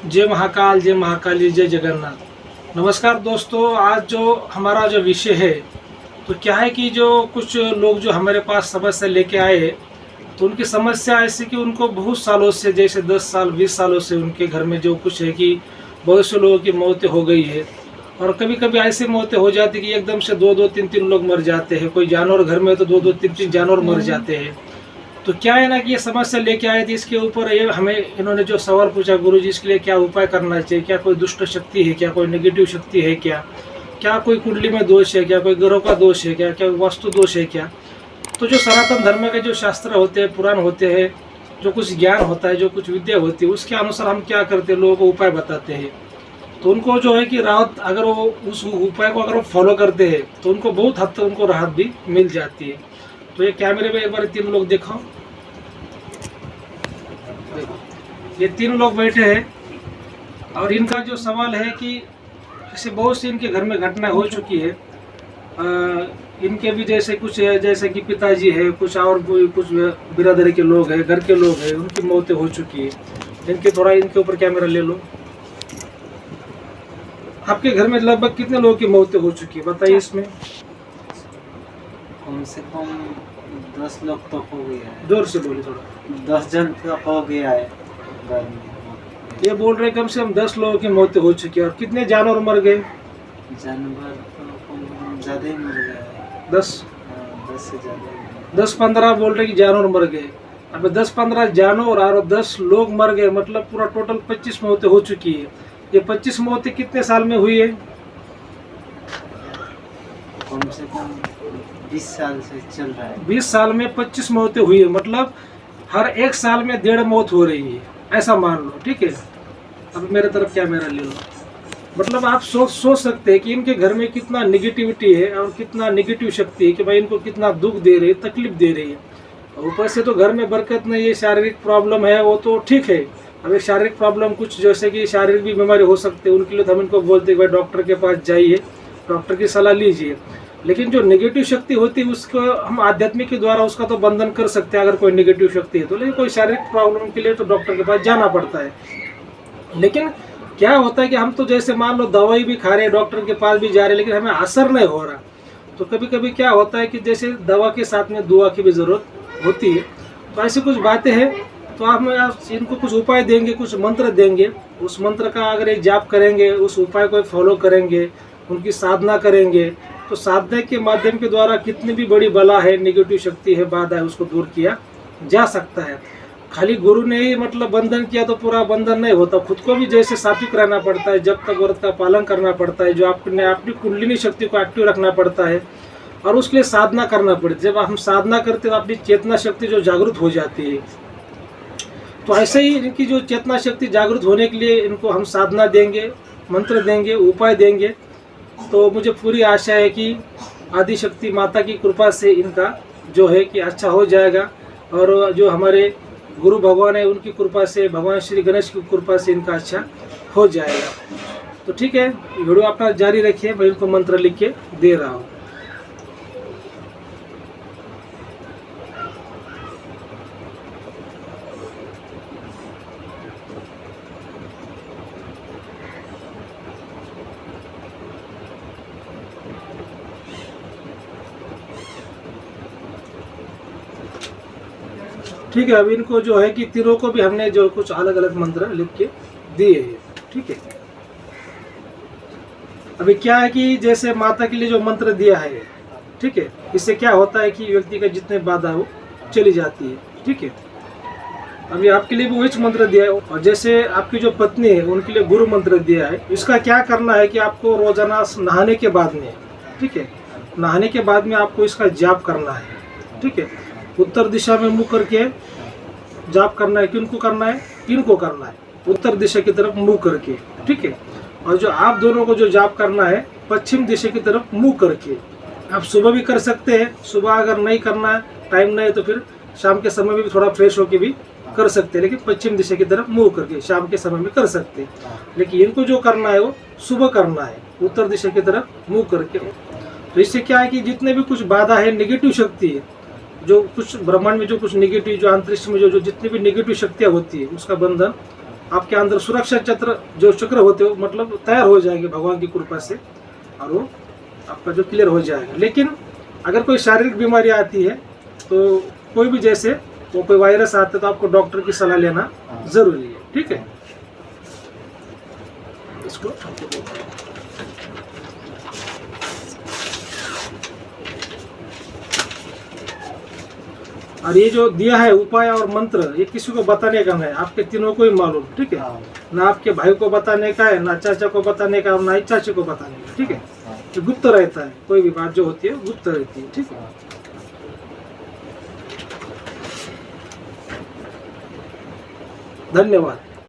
जय महाकाल, जय महाकाली, जय जगन्नाथ। नमस्कार दोस्तों, आज जो हमारा जो विषय है तो क्या है कि जो कुछ लोग जो हमारे पास समस्या लेके आए तो उनकी समस्या ऐसी कि उनको बहुत सालों से, जैसे 10 साल 20 सालों से उनके घर में जो कुछ है कि बहुत से लोगों की मौतें हो गई है। और कभी कभी ऐसी मौतें हो जाती कि एकदम से दो दो तीन तीन लोग मर जाते हैं। कोई जानवर घर में तो दो दो तीन तीन जानवर मर जाते हैं। तो क्या है ना कि ये समस्या लेके आए थे, इसके ऊपर ये हमें इन्होंने जो सवाल पूछा, गुरुजी इसके लिए क्या उपाय करना चाहिए, क्या कोई दुष्ट शक्ति है, क्या कोई नेगेटिव शक्ति है, क्या क्या कोई कुंडली में दोष है, क्या कोई ग्रहों का दोष है, क्या क्या वास्तु दोष है क्या। तो जो सनातन धर्म के जो शास्त्र होते हैं, पुराण होते हैं, जो कुछ ज्ञान होता है, जो कुछ विद्या होती है, उसके अनुसार हम क्या करते हैं, लोगों को उपाय बताते हैं। तो उनको जो है कि राहत, अगर वो उस उपाय को अगर वो फॉलो करते हैं तो उनको बहुत हद तक उनको राहत भी मिल जाती है। तो ये कैमरे में एक बार तीन लोग देखो, ये तीन लोग बैठे हैं और इनका जो सवाल है कि ऐसे बहुत सी इनके घर में घटना हो चुकी है। इनके भी जैसे कुछ है, जैसे कि पिताजी है, कुछ और कुछ बिरादरी के लोग हैं, घर के लोग हैं, उनकी मौतें हो चुकी है। इनके थोड़ा इनके ऊपर कैमरा ले लो। आपके घर में लगभग कितने लोगों की मौतें हो चुकी है, बताइए इसमें। कम से कम 10 लोग तो हो गया है। जोर से बोले थोड़ा। 10 जन तो हो गया है घर में। ये बोल रहे कम से कम 10 लोगों की मौतें हो चुकी है। और कितने जानवर मर गए? जानवर तो ज़्यादा ही मर गया है। 10 से ज़्यादा। 10-15 बोल रहे कि जानवर मर गए। अब 10-15 जानवर और 10 लोग मर गए, मतलब पूरा टोटल 25 मौतें हो चुकी है। ये 25 मौतें कितने साल में हुई है? कम से कम 20 साल से चल रहा है। 20 साल में 25 मौतें हुई है, मतलब हर एक साल में 1.5 मौत हो रही है, ऐसा मान लो। ठीक है, अब मेरे तरफ कैमरा ले लो। मतलब आप सोच सकते हैं कि इनके घर में कितना नेगेटिविटी है और कितना नेगेटिव शक्ति है कि भाई इनको कितना दुख दे रही है, तकलीफ दे रही है। और ऊपर से तो घर में बरकत नहीं है, शारीरिक प्रॉब्लम है, वो तो ठीक है। अब एक शारीरिक प्रॉब्लम कुछ जैसे कि शारीरिक भी बीमारी हो सकती है, उनके लिए तो हम इनको बोलते हैं भाई डॉक्टर के पास जाइए, डॉक्टर की सलाह लीजिए। लेकिन जो नेगेटिव शक्ति होती है उसको हम आध्यात्मिक के द्वारा उसका तो बंधन कर सकते हैं, अगर कोई नेगेटिव शक्ति है तो। लेकिन कोई शारीरिक प्रॉब्लम के लिए तो डॉक्टर के पास जाना पड़ता है। लेकिन क्या होता है कि हम तो जैसे मान लो दवाई भी खा रहे हैं, डॉक्टर के पास भी जा रहे हैं, लेकिन हमें असर नहीं हो रहा। तो कभी कभी क्या होता है कि जैसे दवा के साथ में दुआ की भी ज़रूरत होती है। तो ऐसी कुछ बातें हैं, तो आप इनको कुछ उपाय देंगे, कुछ मंत्र देंगे। उस मंत्र का अगर ये जाप करेंगे, उस उपाय को फॉलो करेंगे, उनकी साधना करेंगे, तो साधना के माध्यम के द्वारा कितनी भी बड़ी बला है, नेगेटिव शक्ति है, बाधा है, उसको दूर किया जा सकता है। खाली गुरु ने ही मतलब बंधन किया तो पूरा बंधन नहीं होता। खुद को भी जैसे सात्विक रहना पड़ता है, जब तक व्रत का पालन करना पड़ता है, जो आपने अपनी कुंडलिनी शक्ति को एक्टिव रखना पड़ता है, और उसके लिए साधना करना पड़ती है। जब हम साधना करते हैं तो अपनी चेतना शक्ति जो जागृत हो जाती है। तो ऐसे ही इनकी जो चेतना शक्ति जागृत होने के लिए इनको हम साधना देंगे, मंत्र देंगे, उपाय देंगे। तो मुझे पूरी आशा है कि आदिशक्ति माता की कृपा से इनका जो है कि अच्छा हो जाएगा। और जो हमारे गुरु भगवान है उनकी कृपा से, भगवान श्री गणेश की कृपा से इनका अच्छा हो जाएगा। तो ठीक है, वीडियो अपना जारी रखिए, मैं इनको मंत्र लिख के दे रहा हूँ। ठीक है, अब इनको जो है कि तीनों को भी हमने जो कुछ अलग अलग मंत्र लिख के दिए हैं। ठीक है, अभी क्या है कि जैसे माता के लिए जो मंत्र दिया है, ठीक है, इससे क्या होता है कि व्यक्ति का जितने बाधा हो चली जाती है। ठीक है, अभी आपके लिए भी वही मंत्र दिया है। और जैसे आपकी जो पत्नी है उनके लिए गुरु मंत्र दिया है। इसका क्या करना है कि आपको रोजाना नहाने के बाद में, ठीक है, नहाने के बाद में आपको इसका जाप करना है। ठीक है, उत्तर दिशा में मुंह करके जाप करना है। किनको करना है? इनको करना है, उत्तर दिशा की तरफ मुंह करके। ठीक है, और जो आप दोनों को जो जाप करना है पश्चिम दिशा की तरफ मुंह करके। आप सुबह भी कर सकते हैं, सुबह अगर नहीं करना है, टाइम नहीं, तो फिर शाम के समय में भी थोड़ा फ्रेश होके भी कर सकते हैं। लेकिन पश्चिम दिशा की तरफ मुंह करके शाम के समय में कर सकते हैं। लेकिन इनको जो करना है वो सुबह करना है, उत्तर दिशा की तरफ मुंह करके। तो इससे क्या है कि जितने भी कुछ बाधा है, नेगेटिव शक्ति है, जो कुछ ब्रह्मांड में जो कुछ नेगेटिव, जो अंतरिक्ष में जो जितनी भी नेगेटिव शक्तियाँ होती है, उसका बंधन आपके अंदर सुरक्षा चक्र जो चक्र होते हो मतलब तैयार हो जाएंगे भगवान की कृपा से, और वो आपका जो क्लियर हो जाएगा। लेकिन अगर कोई शारीरिक बीमारी आती है तो कोई भी, जैसे वो कोई वायरस आता है तो आपको डॉक्टर की सलाह लेना जरूरी है, ठीक है। इसको और ये जो दिया है उपाय और मंत्र, ये किसी को बताने का नहीं है, आपके तीनों को ही मालूम, ठीक है। हाँ, ना आपके भाई को बताने का है, ना चाचा को बताने का, और ना ही चाची को बताने का, ठीक है। हाँ, ये गुप्त रहता है, कोई भी बात जो होती है गुप्त रहती है, ठीक है। हाँ। धन्यवाद।